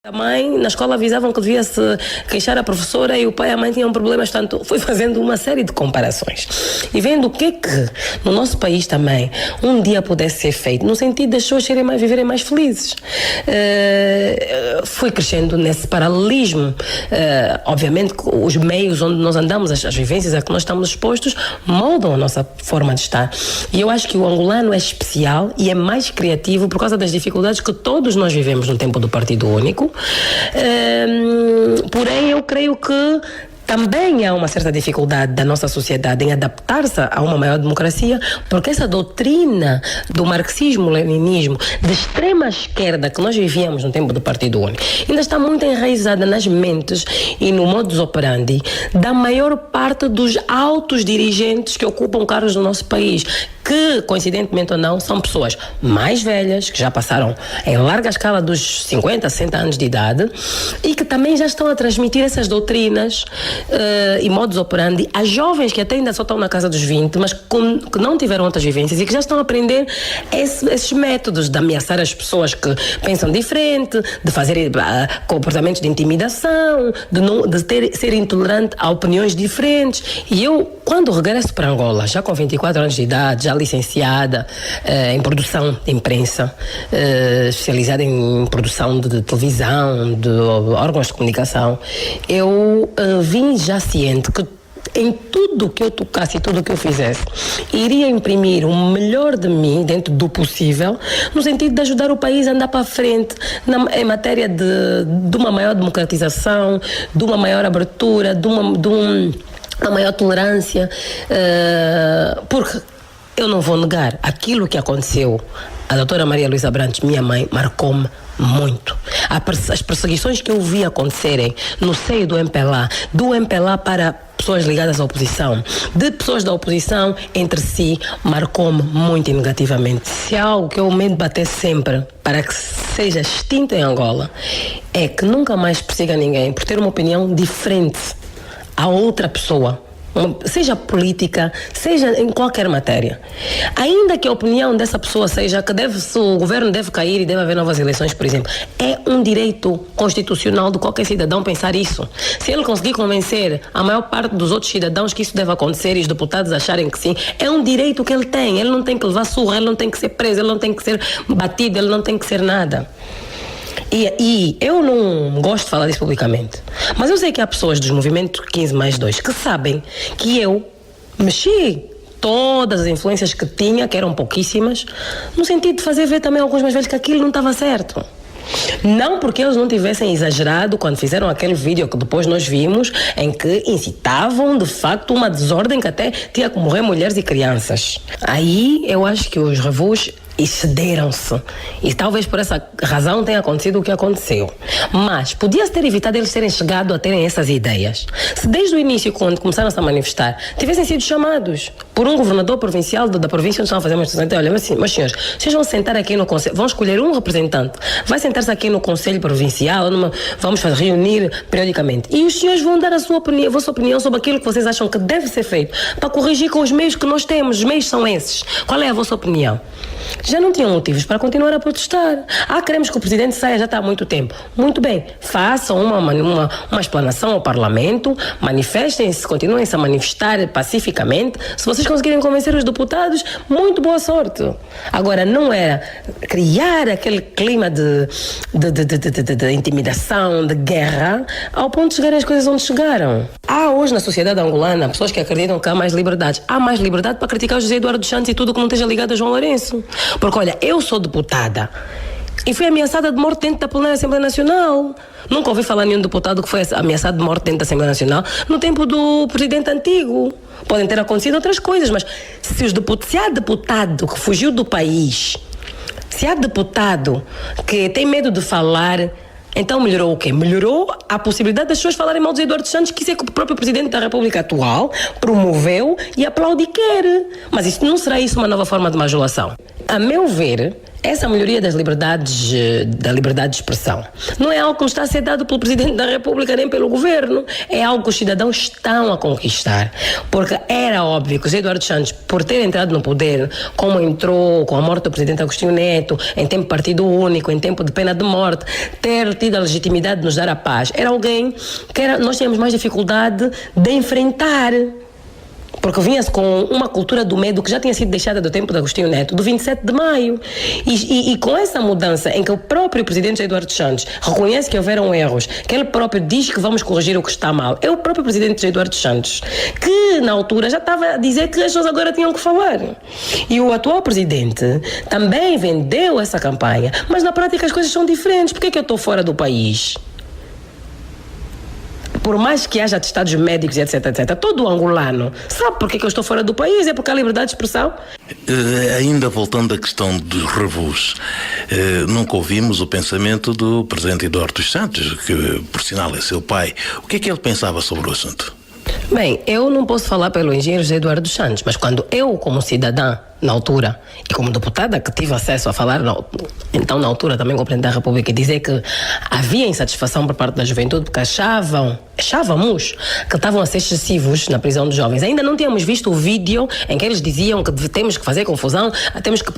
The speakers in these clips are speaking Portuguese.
A mãe, na escola avisavam que devia se queixar a professora e o pai e a mãe tinham problemas, portanto, fui fazendo uma série de comparações. E vendo o que no nosso país também um dia pudesse ser feito, no sentido das pessoas viverem mais felizes. Fui crescendo nesse paralelismo. Obviamente, os meios onde nós andamos, as vivências a que nós estamos expostos, moldam a nossa forma de estar. E eu acho que o angolano é especial e é mais criativo por causa das dificuldades que todos nós vivemos no tempo do Partido Único. Porém, eu creio que também há uma certa dificuldade da nossa sociedade em adaptar-se a uma maior democracia, porque essa doutrina do marxismo-leninismo de extrema esquerda que nós vivíamos no tempo do Partido Único ainda está muito enraizada nas mentes e no modus operandi da maior parte dos altos dirigentes que ocupam cargos no nosso país, que, coincidentemente ou não, são pessoas mais velhas, que já passaram em larga escala dos 50, 60 anos de idade e que também já estão a transmitir essas doutrinas e modus operandi a jovens que até ainda só estão na casa dos 20, mas que não tiveram outras vivências e que já estão a aprender esses métodos de ameaçar as pessoas que pensam diferente, de fazer comportamentos de intimidação, de ser intolerante a opiniões diferentes. E eu, quando regresso para Angola, já com 24 anos de idade, já licenciada em produção de imprensa, especializada em produção de televisão, de órgãos de comunicação, eu vim já ciente que em tudo que eu tocasse e tudo que eu fizesse, iria imprimir o melhor de mim dentro do possível, no sentido de ajudar o país a andar para a frente em matéria de uma maior democratização, de uma maior abertura, de uma maior tolerância, porque eu não vou negar, aquilo que aconteceu a doutora Maria Luísa Abrantes, minha mãe, marcou-me muito. As perseguições que eu vi acontecerem no seio do MPLA, do MPLA para pessoas ligadas à oposição, de pessoas da oposição entre si, marcou-me muito e negativamente. Se há algo que eu me debater sempre para que seja extinto em Angola, é que nunca mais persiga ninguém por ter uma opinião diferente a outra pessoa, seja política, seja em qualquer matéria. Ainda que a opinião dessa pessoa seja que o governo deve cair e deve haver novas eleições, por exemplo, é um direito constitucional de qualquer cidadão pensar isso. Se ele conseguir convencer a maior parte dos outros cidadãos que isso deve acontecer e os deputados acharem que sim, é um direito que ele tem. Ele não tem que levar surra, ele não tem que ser preso, ele não tem que ser batido, ele não tem que ser nada. E eu não gosto de falar disso publicamente, mas eu sei que há pessoas dos movimentos 15+2 que sabem que eu mexi todas as influências que tinha, que eram pouquíssimas, no sentido de fazer ver também alguns mais velhos que aquilo não estava certo. Não porque eles não tivessem exagerado quando fizeram aquele vídeo que depois nós vimos, em que incitavam de facto uma desordem que até tinha que morrer mulheres e crianças. Aí eu acho que os revus excederam-se e talvez por essa razão tenha acontecido o que aconteceu, mas podia-se ter evitado eles terem chegado a terem essas ideias se desde o início, quando começaram -se a manifestar, tivessem sido chamados por um governador provincial da província onde estão a fazer manifestação. Olha, mas senhores, vocês vão sentar aqui no conselho, vão escolher um representante, vai sentar-se aqui no conselho provincial, vamos reunir periodicamente e os senhores vão dar a vossa opinião sobre aquilo que vocês acham que deve ser feito para corrigir com os meios que nós temos. Os meios são esses. Qual é a vossa opinião? Já não tinham motivos para continuar a protestar. Queremos que o presidente saia, já está há muito tempo. Muito bem, façam uma explanação ao Parlamento, manifestem-se, continuem-se a manifestar pacificamente. Se vocês conseguirem convencer os deputados, muito boa sorte. Agora, não era criar aquele clima de intimidação, de guerra, ao ponto de chegarem as coisas onde chegaram. Há hoje na sociedade angolana pessoas que acreditam que há mais liberdade. Há mais liberdade para criticar o José Eduardo dos Santos e tudo que não esteja ligado a João Lourenço. Porque, olha, eu sou deputada e fui ameaçada de morte dentro da plenária da Assembleia Nacional. Nunca ouvi falar nenhum deputado que foi ameaçado de morte dentro da Assembleia Nacional no tempo do presidente antigo. Podem ter acontecido outras coisas, mas se há deputado que fugiu do país, se há deputado que tem medo de falar, então melhorou o quê? Melhorou a possibilidade das pessoas falarem mal de Eduardo dos Santos, que isso é que o próprio Presidente da República atual promoveu e aplaude e quer. Mas isso não será uma nova forma de majulação? A meu ver, essa melhoria das liberdades, da liberdade de expressão, não é algo que está a ser dado pelo Presidente da República nem pelo Governo, é algo que os cidadãos estão a conquistar, porque era óbvio que José Eduardo Santos, por ter entrado no poder, como entrou com a morte do Presidente Agostinho Neto, em tempo de partido único, em tempo de pena de morte, ter tido a legitimidade de nos dar a paz, era alguém que nós tínhamos mais dificuldade de enfrentar. Porque vinha-se com uma cultura do medo que já tinha sido deixada do tempo de Agostinho Neto, do 27 de maio. E com essa mudança em que o próprio presidente Eduardo Santos reconhece que houveram erros, que ele próprio diz que vamos corrigir o que está mal, é o próprio presidente Eduardo Santos que, na altura, já estava a dizer que as pessoas agora tinham que falar. E o atual presidente também vendeu essa campanha, mas na prática as coisas são diferentes. Por que eu estou fora do país? Por mais que haja atestados médicos e etc, todo angolano sabe porque que eu estou fora do país, é porque há liberdade de expressão. Ainda voltando à questão dos revus, nunca ouvimos o pensamento do presidente Eduardo dos Santos, que por sinal é seu pai. O que é que ele pensava sobre o assunto? Bem, eu não posso falar pelo engenheiro José Eduardo dos Santos, mas quando eu, como cidadã, na altura, e como deputada que tive acesso a falar, então na altura também com o Presidente da República, e dizer que havia insatisfação por parte da juventude, porque achávamos que estavam a ser excessivos na prisão dos jovens. Ainda não tínhamos visto o vídeo em que eles diziam que temos que fazer confusão, temos que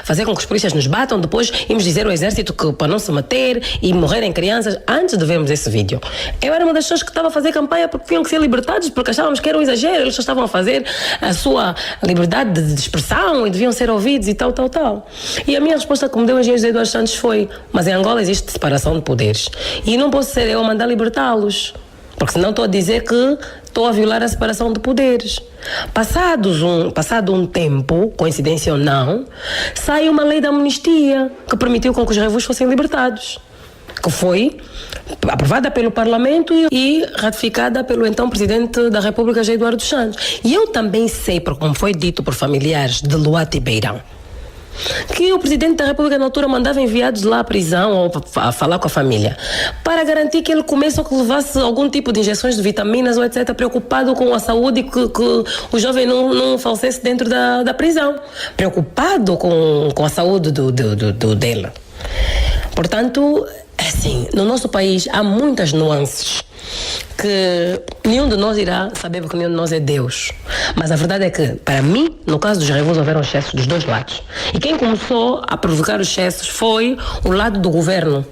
fazer com que os polícias nos batam, depois íamos dizer ao exército que para não se meter e morrerem crianças, antes de vermos esse vídeo. Eu era uma das pessoas que estava a fazer campanha porque tinham que ser libertados, porque achávamos que era um exagero, eles só estavam a fazer a sua liberdade de expressão e deviam ser ouvidos e tal. E a minha resposta que me deu o engenheiro José Eduardo Santos foi: mas em Angola existe separação de poderes e não posso ser eu a mandar libertá-los, porque senão estou a dizer que estou a violar a separação de poderes. Passado um tempo, coincidência ou não, sai uma lei da amnistia que permitiu com que os revus fossem libertados, que foi aprovada pelo Parlamento e ratificada pelo então Presidente da República, José Eduardo dos Santos. E eu também sei, como foi dito por familiares de Luata e Beirão, que o Presidente da República na altura mandava enviados lá à prisão ou a falar com a família para garantir que ele comesse ou que levasse algum tipo de injeções de vitaminas ou etc, preocupado com a saúde e que o jovem não falecesse dentro da prisão, preocupado com a saúde dele. Portanto, assim, no nosso país há muitas nuances que nenhum de nós irá saber, porque nenhum de nós é Deus. Mas a verdade é que, para mim, no caso dos revus, houveram excessos dos dois lados. E quem começou a provocar os excessos foi o lado do governo,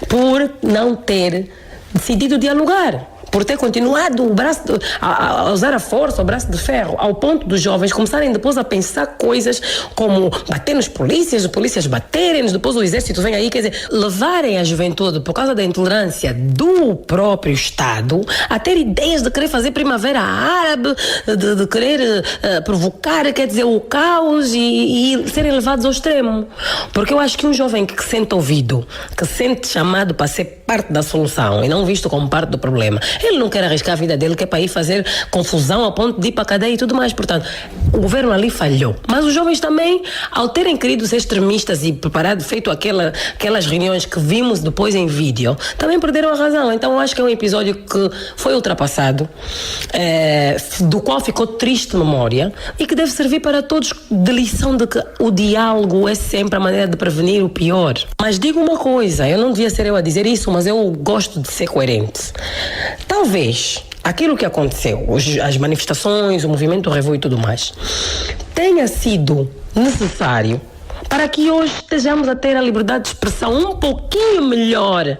por não ter decidido dialogar, por ter continuado a usar a força, o braço de ferro, ao ponto dos jovens começarem depois a pensar coisas como bater nos polícias, os polícias baterem-nos, depois o exército vem aí, quer dizer, levarem a juventude, por causa da intolerância do próprio Estado, a ter ideias de querer fazer primavera árabe, de querer provocar, quer dizer, o caos e serem levados ao extremo. Porque eu acho que um jovem que se sente ouvido, que se sente chamado para ser parte da solução e não visto como parte do problema, ele não quer arriscar a vida dele, quer para ir fazer confusão a ponto de ir para a cadeia e tudo mais. Portanto, o governo ali falhou. Mas os jovens também, ao terem querido ser extremistas e feito aquelas reuniões que vimos depois em vídeo, também perderam a razão. Então eu acho que é um episódio que foi ultrapassado, do qual ficou triste memória e que deve servir para todos de lição de que o diálogo é sempre a maneira de prevenir o pior. Mas digo uma coisa, eu não devia ser eu a dizer isso, mas eu gosto de ser coerente. Talvez aquilo que aconteceu, as manifestações, o movimento Revu e tudo mais, tenha sido necessário para que hoje estejamos a ter a liberdade de expressão um pouquinho melhor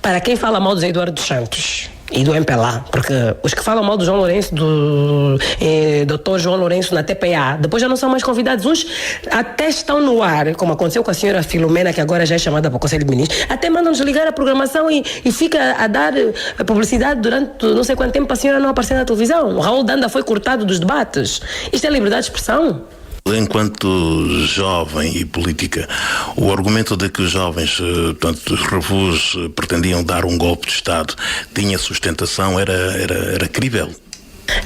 para quem fala mal do Zé Eduardo dos Santos e do MPLA, porque os que falam mal do João Lourenço, do Dr. João Lourenço na TPA, depois já não são mais convidados. Uns até estão no ar, como aconteceu com a senhora Filomena, que agora já é chamada para o Conselho de Ministros, até mandam desligar a programação e fica a dar publicidade durante não sei quanto tempo para a senhora não aparecer na televisão. O Raul Danda foi cortado dos debates. Isto é liberdade de expressão? Enquanto jovem e política, o argumento de que os jovens, portanto, os revus, pretendiam dar um golpe de Estado tinha sustentação, era crível?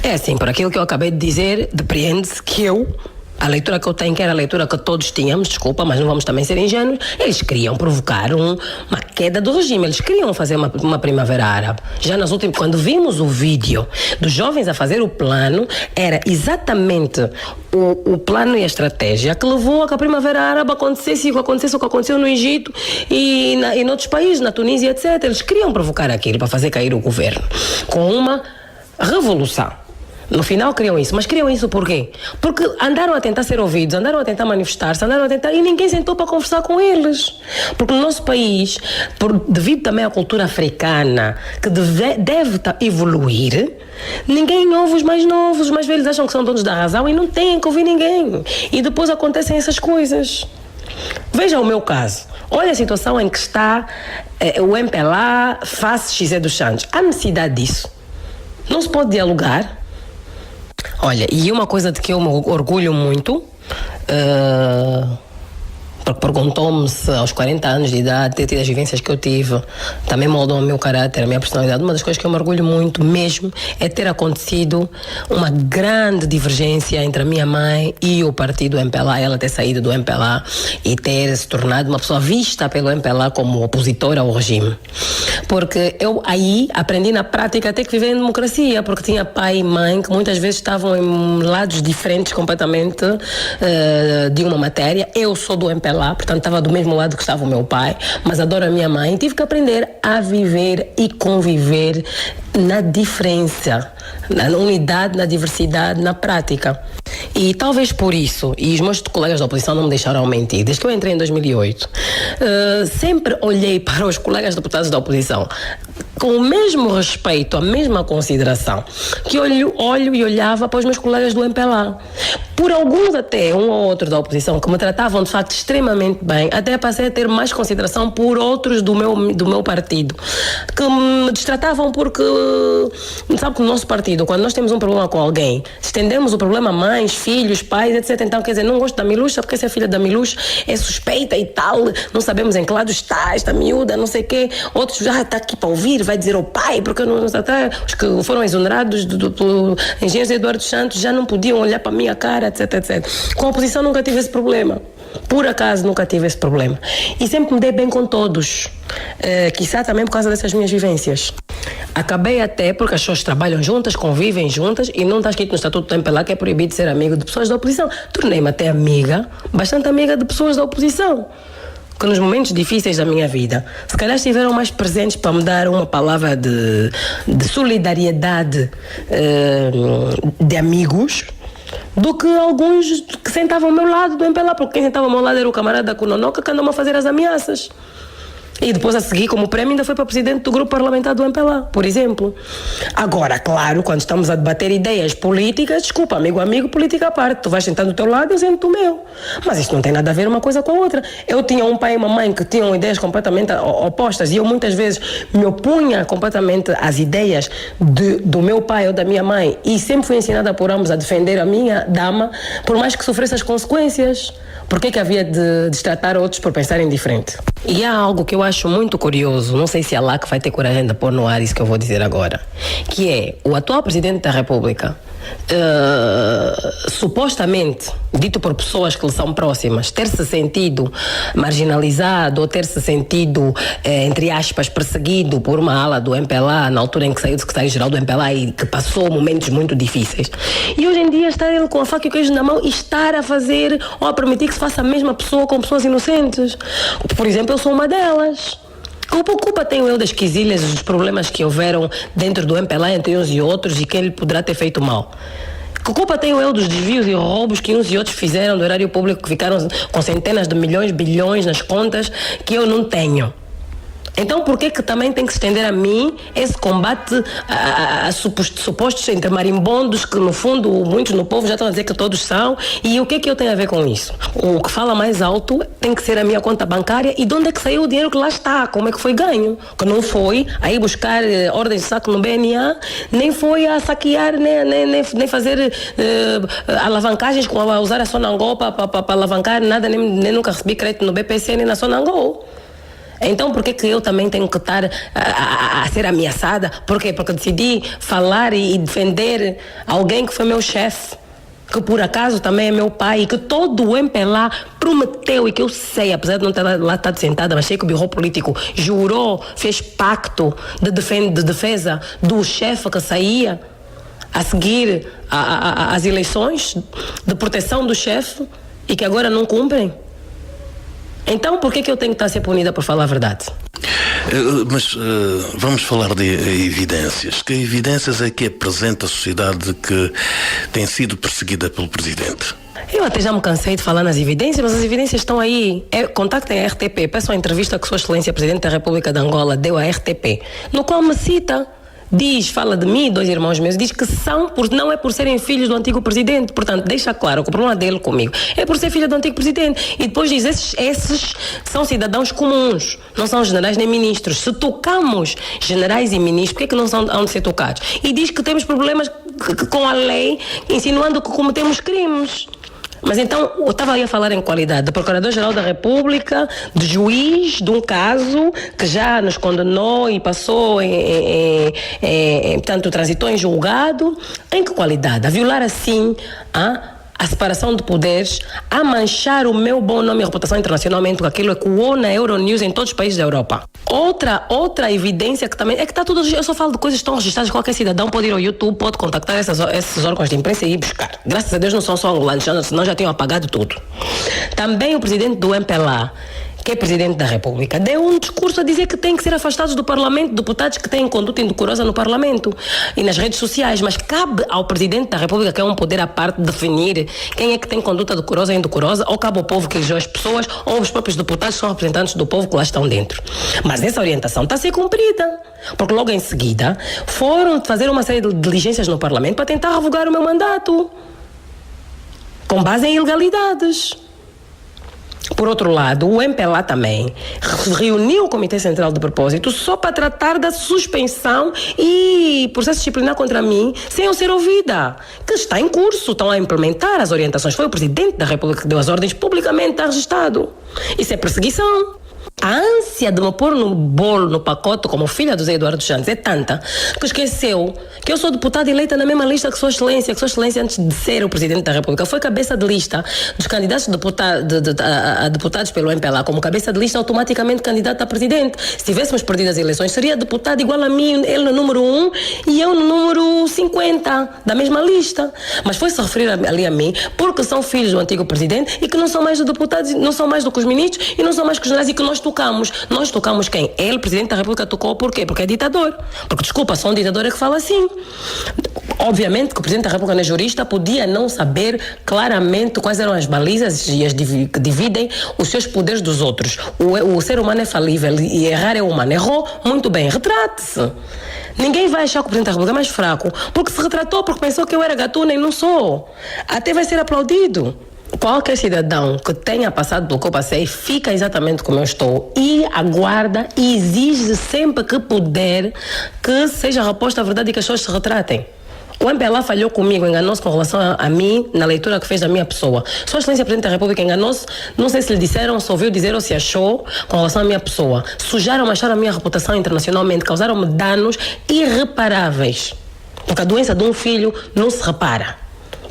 É assim, por aquilo que eu acabei de dizer, depreende-se que eu A leitura que eu tenho, que era a leitura que todos tínhamos, desculpa, mas não vamos também ser ingênuos, eles queriam provocar uma queda do regime, eles queriam fazer uma primavera árabe. Já nas últimas, quando vimos o vídeo dos jovens a fazer o plano, era exatamente o plano e a estratégia que levou a que a primavera árabe acontecesse o que aconteceu no Egito e em outros países, na Tunísia, etc. Eles queriam provocar aquilo para fazer cair o governo com uma revolução. No final criam isso, mas criam isso por quê? Porque andaram a tentar ser ouvidos, andaram a tentar manifestar-se, e ninguém sentou para conversar com eles. Porque no nosso país, devido também à cultura africana, que deve evoluir, ninguém ouve os mais novos, os mais velhos acham que são donos da razão e não têm que ouvir ninguém. E depois acontecem essas coisas. Veja o meu caso. Olha a situação em que está o MPLA face José dos Santos. Há necessidade disso? Não se pode dialogar? Olha, e uma coisa de que eu me orgulho muito, porque perguntou-me se aos 40 anos de idade, ter tido as vivências que eu tive, também moldou o meu caráter, a minha personalidade. Uma das coisas que eu me orgulho muito mesmo é ter acontecido uma grande divergência entre a minha mãe e o partido MPLA, ela ter saído do MPLA e ter se tornado uma pessoa vista pelo MPLA como opositora ao regime. Porque eu aí aprendi na prática até que viver em democracia, porque tinha pai e mãe que muitas vezes estavam em lados diferentes completamente de uma matéria. Eu sou do MPLA, portanto estava do mesmo lado que estava o meu pai, mas adoro a minha mãe. Tive que aprender a viver e conviver na diferença, na unidade, na diversidade, na prática. E talvez por isso, e os meus colegas da oposição não me deixaram mentir, desde que eu entrei em 2008, sempre olhei para os colegas deputados da oposição com o mesmo respeito, a mesma consideração que olho e olhava para os meus colegas do MPLA. Por alguns até, um ou outro da oposição, que me tratavam de facto extremamente bem, até passei a ter mais consideração por outros do meu partido, que me destratavam porque, sabe que no nosso partido, quando nós temos um problema com alguém, estendemos o problema a mães, filhos, pais, etc. Então, quer dizer, não gosto da Miluxa porque essa filha da Miluxa é suspeita e tal, não sabemos em que lado está esta miúda, não sei o quê. Outros já está aqui para ouvir, vai dizer ao pai, porque não está, os que foram exonerados do engenheiro Eduardo Santos já não podiam olhar para a minha cara, etc, etc. Com a oposição nunca tive esse problema. Por acaso nunca tive esse problema. E sempre me dei bem com todos. Quiçá também por causa dessas minhas vivências. Acabei até porque as pessoas trabalham juntas, convivem juntas e não está escrito no Estatuto do MPLA que é proibido ser amigo de pessoas da oposição. Tornei-me até amiga, bastante amiga de pessoas da oposição, que nos momentos difíceis da minha vida, se calhar estiveram mais presentes para me dar uma palavra de solidariedade de amigos, do que alguns que sentavam ao meu lado do MPLA, porque quem sentava ao meu lado era o camarada Kunonoka que andou a fazer as ameaças. E depois a seguir, como prémio, ainda foi para presidente do grupo parlamentar do MPLA, por exemplo. Agora, claro, quando estamos a debater ideias políticas, desculpa, amigo, política à parte. Tu vais sentar do teu lado e eu sento do meu. Mas isto não tem nada a ver uma coisa com a outra. Eu tinha um pai e uma mãe que tinham ideias completamente opostas e eu muitas vezes me opunha completamente às ideias do meu pai ou da minha mãe e sempre fui ensinada por ambos a defender a minha dama, por mais que sofresse as consequências. Por que havia de destratar outros por pensarem diferente? E há algo que eu acho muito curioso, não sei se a LAC vai ter coragem de pôr no ar isso que eu vou dizer agora, que é o atual Presidente da República, supostamente, dito por pessoas que lhe são próximas, ter-se sentido marginalizado ou ter-se sentido, entre aspas, perseguido por uma ala do MPLA na altura em que saiu do secretário-geral do MPLA e que passou momentos muito difíceis. E hoje em dia está ele com a faca e o queijo na mão e estar a fazer ou a permitir que se faça a mesma pessoa com pessoas inocentes. Por exemplo, eu sou uma delas. Que culpa tenho eu das quesilhas e dos problemas que houveram dentro do MPLA entre uns e outros e quem lhe poderá ter feito mal? Que culpa tenho eu dos desvios e roubos que uns e outros fizeram do erário público, que ficaram com centenas de milhões, bilhões nas contas que eu não tenho? Então por que também tem que se estender a mim esse combate a supostos entre marimbondos que no fundo muitos no povo já estão a dizer que todos são, e o que é que eu tenho a ver com isso? O que fala mais alto tem que ser a minha conta bancária e de onde é que saiu o dinheiro que lá está, como é que foi ganho, que não foi aí buscar ordens de saque no BNA, nem foi a saquear, nem fazer alavancagens a usar a Sonangol para alavancar nada, nem nunca recebi crédito no BPC nem na Sonangol. Então por que eu também tenho que estar a ser ameaçada? Por quê? Porque decidi falar e defender alguém que foi meu chefe. que por acaso também é meu pai, e que todo o MPLA prometeu, e que eu sei, apesar de não ter lá estado sentada, mas sei que o Bureau Político jurou, fez pacto de defesa do chefe que saía a seguir as eleições, de proteção do chefe, e que agora não cumprem. Então, por que eu tenho que estar a ser punida por falar a verdade? Mas vamos falar de evidências. Que evidências é que apresenta a sociedade que tem sido perseguida pelo presidente? Eu até já me cansei de falar nas evidências, mas as evidências estão aí. Contactem a RTP, peçam a entrevista que Sua Excelência Presidente da República de Angola deu à RTP, no qual me cita. Fala de mim, 2 irmãos meus, diz que não é por serem filhos do antigo presidente. Portanto, deixa claro que o problema dele comigo é por ser filha do antigo presidente. E depois diz, esses são cidadãos comuns, não são generais nem ministros. Se tocamos generais e ministros, por que é que não são onde ser tocados? E diz que temos problemas com a lei, insinuando que cometemos crimes. Mas então, eu estava aí a falar em qualidade de Procurador-Geral da República, de juiz de um caso que já nos condenou e passou, portanto, transitou em julgado. Em que qualidade? A violar assim a separação de poderes, a manchar o meu bom nome e reputação internacionalmente, porque aquilo ecoou na Euronews em todos os países da Europa. Outra evidência que também é que está tudo. Eu só falo de coisas que estão registradas. Qualquer cidadão pode ir ao YouTube, pode contactar esses órgãos de imprensa e ir buscar. Graças a Deus não são só angolanos, senão já tinham apagado tudo. Também o presidente do MPLA, que é presidente da República, deu um discurso a dizer que tem que ser afastados do Parlamento deputados que têm conduta indecorosa no Parlamento e nas redes sociais, mas cabe ao presidente da República, que é um poder à parte, definir quem é que tem conduta decorosa ou indecorosa, ou cabe ao povo que elegeu as pessoas, ou os próprios deputados que são representantes do povo que lá estão dentro. Mas essa orientação está a ser cumprida, porque logo em seguida foram fazer uma série de diligências no Parlamento para tentar revogar o meu mandato, com base em ilegalidades. Por outro lado, o MPLA também reuniu o Comitê Central de propósito só para tratar da suspensão e processo disciplinar contra mim sem eu ser ouvida, que está em curso, estão a implementar as orientações. Foi o Presidente da República que deu as ordens publicamente, está registado. Isso é perseguição. A ânsia de me pôr no bolo, no pacote, como filha do Zé Eduardo Santos, é tanta que esqueceu que eu sou deputada eleita na mesma lista que Sua Excelência, antes de ser o Presidente da República, foi cabeça de lista dos candidatos a deputados pelo MPLA, como cabeça de lista automaticamente candidato a Presidente. Se tivéssemos perdido as eleições, seria deputado igual a mim, ele no número 1 e eu no número 50 da mesma lista. Mas foi-se referir ali a mim porque são filhos do antigo Presidente e que não são mais os deputados, não são mais do que os ministros e não são mais que os generais, e que nós tocamos quem? Ele, Presidente da República, tocou por quê? Porque é ditador. Porque, desculpa, só um ditador é que fala assim. Obviamente que o Presidente da República não é jurista, podia não saber claramente quais eram as balizas e as que dividem os seus poderes dos outros. O ser humano é falível e errar é humano. Errou, muito bem, retrate-se. Ninguém vai achar que o Presidente da República é mais fraco porque se retratou, porque pensou que eu era gatuna e não sou. Até vai ser aplaudido. Qualquer cidadão que tenha passado pelo que eu passei fica exatamente como eu estou e aguarda e exige sempre que puder que seja reposta a verdade e que as pessoas se retratem. O MPLA falhou comigo, enganou-se com relação a mim na leitura que fez da minha pessoa. Sua Excelência Presidente da República enganou-se, não sei se lhe disseram, se ouviu dizer ou se achou com relação à minha pessoa. Sujaram, mancharam a minha reputação internacionalmente, causaram-me danos irreparáveis. Porque a doença de um filho não se repara.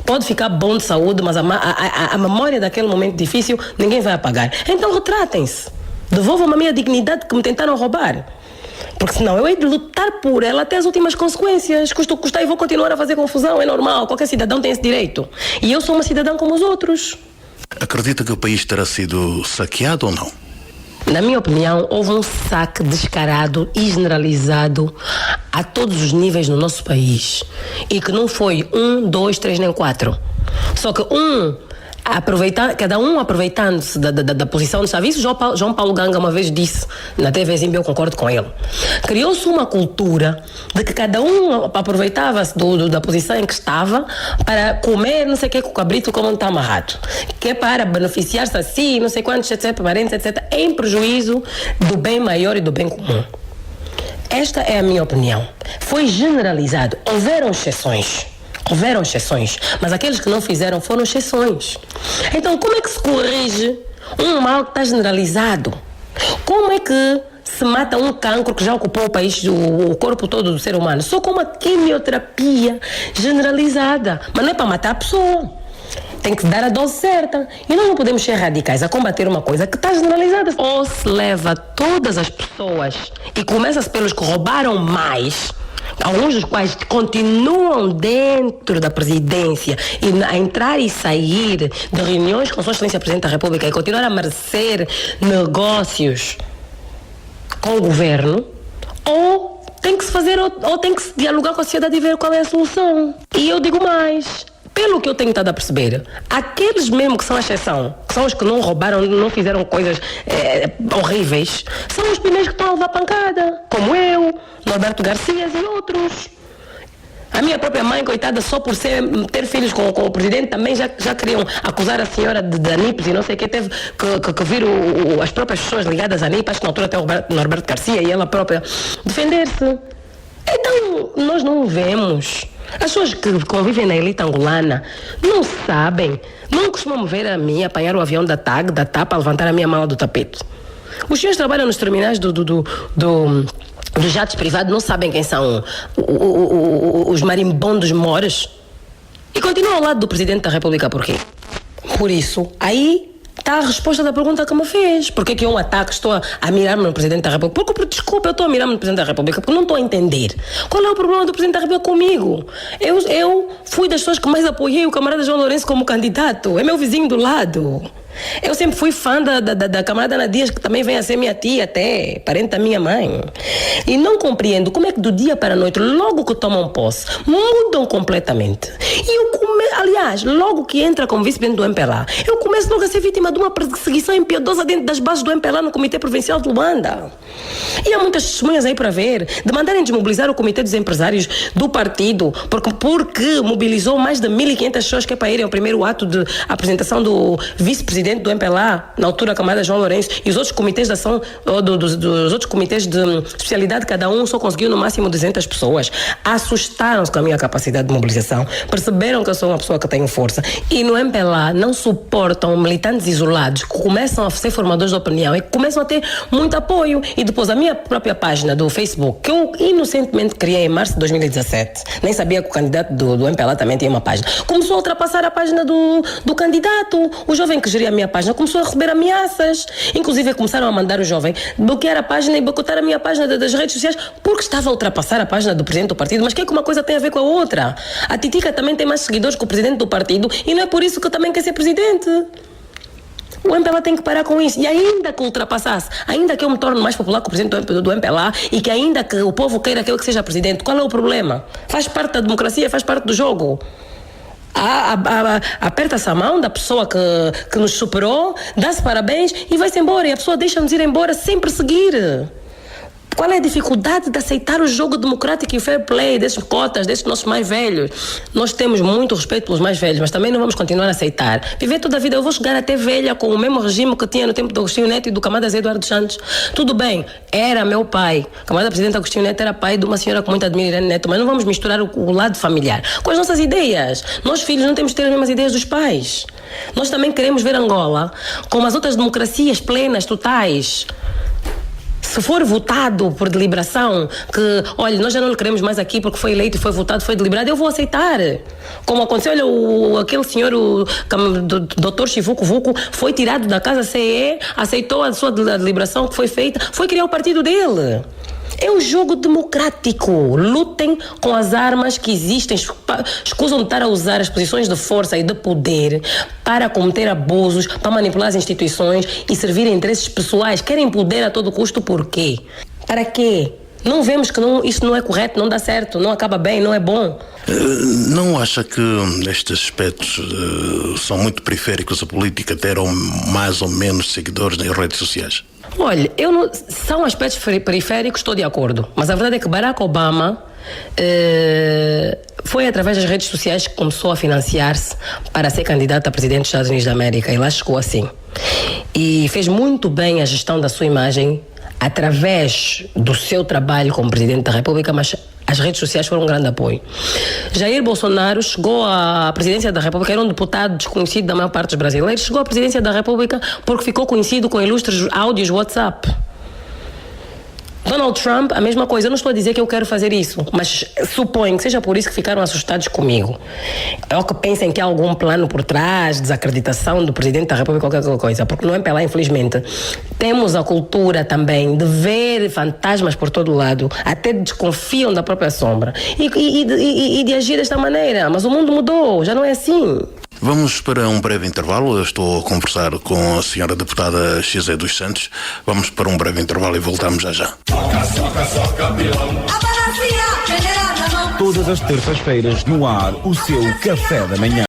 Pode ficar bom de saúde, mas a memória daquele momento difícil ninguém vai apagar. Então retratem-se. Devolvam-me a minha dignidade que me tentaram roubar. Porque senão eu hei de lutar por ela até as últimas consequências. Custa custar e vou continuar a fazer confusão. É normal, qualquer cidadão tem esse direito. E eu sou uma cidadã como os outros. Acredita que o país terá sido saqueado ou não? Na minha opinião, houve um saque descarado e generalizado a todos os níveis no nosso país. E que não foi 1, 2, 3 nem 4. Só que cada um aproveitando-se da posição de serviço. João Paulo Ganga uma vez disse na TV Zimbi, eu concordo com ele, criou-se uma cultura de que cada um aproveitava-se da posição em que estava para comer não sei o que com o cabrito como não está amarrado, que é para beneficiar-se assim, não sei quantos, etc, parentes, etc, em prejuízo do bem maior e do bem comum. Esta é a minha opinião. Foi generalizado, houveram exceções, mas aqueles que não fizeram foram exceções. Então, como é que se corrige um mal que está generalizado? Como é que se mata um cancro que já ocupou o país, o corpo todo do ser humano? Só com uma quimioterapia generalizada. Mas não é para matar a pessoa. Tem que dar a dose certa. E nós não podemos ser radicais a combater uma coisa que está generalizada. Ou se leva todas as pessoas e começa-se pelos que roubaram mais, alguns dos quais continuam dentro da presidência e a entrar e sair de reuniões com Sua Excelência Presidente da República e continuar a merecer negócios com o governo, ou tem que se fazer, ou tem que se dialogar com a sociedade e ver qual é a solução. E eu digo mais, pelo que eu tenho estado a perceber, aqueles mesmo que são a exceção, que são os que não roubaram, não fizeram coisas horríveis, são os primeiros que estão a levar pancada, como eu, Norberto Garcia e outros. A minha própria mãe, coitada, só por ter filhos com o presidente, também já queriam acusar a senhora de ANIPs e não sei o que, teve que vir as próprias pessoas ligadas à ANIP, acho que na altura até o Norberto Garcia e ela própria, defender-se. Então, nós não vemos. As pessoas que convivem na elite angolana não sabem, não costumam ver a mim apanhar o avião da TAG, da TAP, a levantar a minha mala do tapete. Os senhores trabalham nos terminais dos jatos privados, não sabem quem são os marimbondos moras e continuam ao lado do Presidente da República. Por quê? Por isso, aí está a resposta da pergunta que me fez. Por que eu estou a mirar-me no Presidente da República? Porque, desculpa, eu estou a mirar-me no Presidente da República porque não estou a entender qual é o problema do Presidente da República comigo. Eu fui das pessoas que mais apoiei o camarada João Lourenço como candidato, é meu vizinho do lado. Eu sempre fui fã da camarada Ana Dias, que também vem a ser minha tia até, parente da minha mãe. E não compreendo como é que do dia para a noite, logo que tomam posse, mudam completamente. E aliás, logo que entra como vice-presidente do MPLA, eu começo logo a ser vítima de uma perseguição impiedosa dentro das bases do MPLA no Comitê Provincial de Luanda. E há muitas testemunhas aí para ver, de mandarem desmobilizar o Comitê dos Empresários do partido, porque mobilizou mais de 1.500 pessoas que é para irem ao primeiro ato de apresentação do vice-presidente do MPLA, na altura a camarada João Lourenço, e os outros comitês de ação, dos outros comitês de especialidade, cada um só conseguiu no máximo 200 pessoas. Assustaram-se com a minha capacidade de mobilização, perceberam que eu sou uma pessoa que tenho força, e no MPLA não suportam militantes isolados que começam a ser formadores de opinião e que começam a ter muito apoio. E depois a minha própria página do Facebook, que eu inocentemente criei em março de 2017, nem sabia que o candidato do MPLA também tinha uma página, começou a ultrapassar a página do candidato. O jovem que geria a minha página começou a receber ameaças, inclusive começaram a mandar o jovem bloquear a página e boicotar a minha página das redes sociais porque estava a ultrapassar a página do presidente do partido. Mas o que é que uma coisa tem a ver com a outra? A Titica também tem mais seguidores que o presidente do partido e não é por isso que também quer ser presidente. O MPLA tem que parar com isso. E ainda que ultrapassasse, ainda que eu me torne mais popular que o presidente do MPLA e que ainda que o povo queira que eu que seja presidente, qual é o problema? Faz parte da democracia, faz parte do jogo. Aperta-se a mão da pessoa que nos superou, dá-se parabéns e vai-se embora. E a pessoa deixa-nos ir embora sem perseguir. Qual é a dificuldade de aceitar o jogo democrático e fair play desses cotas, desses nossos mais velhos? Nós temos muito respeito pelos mais velhos, mas também não vamos continuar a aceitar. Viver toda a vida, eu vou chegar até velha com o mesmo regime que tinha no tempo do Agostinho Neto e do camarada Zé Eduardo Santos. Tudo bem, era meu pai. O camarada presidente Agostinho Neto era pai de uma senhora com muita admiro, Irene Neto, mas não vamos misturar o lado familiar com as nossas ideias. Nós, filhos, não temos de ter as mesmas ideias dos pais. Nós também queremos ver Angola como as outras democracias plenas, totais. Se for votado por deliberação, que, olha, nós já não lhe queremos mais aqui porque foi eleito, foi votado, foi deliberado, eu vou aceitar. Como aconteceu, olha, aquele senhor, o doutor Chivuco Vuco, foi tirado da casa CE, aceitou a sua deliberação que foi feita, foi criar o partido dele. É um jogo democrático. Lutem com as armas que existem. Escusam de estar a usar as posições de força e de poder para cometer abusos, para manipular as instituições e servir a interesses pessoais. Querem poder a todo custo por quê? Para quê? Não vemos que isso não é correto, não dá certo, não acaba bem, não é bom. Não acha que estes aspectos são muito periféricos à política, ter mais ou menos seguidores nas redes sociais? Olha, são aspectos periféricos, estou de acordo. Mas a verdade é que Barack Obama foi através das redes sociais que começou a financiar-se para ser candidato a presidente dos Estados Unidos da América. E lá chegou assim. E fez muito bem a gestão da sua imagem através do seu trabalho como presidente da República, mas as redes sociais foram um grande apoio. Jair Bolsonaro chegou à presidência da República, era um deputado desconhecido da maior parte dos brasileiros, chegou à presidência da República porque ficou conhecido com ilustres áudios WhatsApp. Donald Trump, a mesma coisa. Eu não estou a dizer que eu quero fazer isso, mas suponho que seja por isso que ficaram assustados comigo. É o que pensem que há algum plano por trás, desacreditação do presidente da República, qualquer coisa, porque no MPLA, infelizmente, temos a cultura também de ver fantasmas por todo lado, até desconfiam da própria sombra e de agir desta maneira. Mas o mundo mudou, já não é assim. Vamos para um breve intervalo. Eu estou a conversar com a senhora deputada Xizé dos Santos. Vamos para um breve intervalo e voltamos já já. Todas as terças-feiras no ar, o seu café da manhã.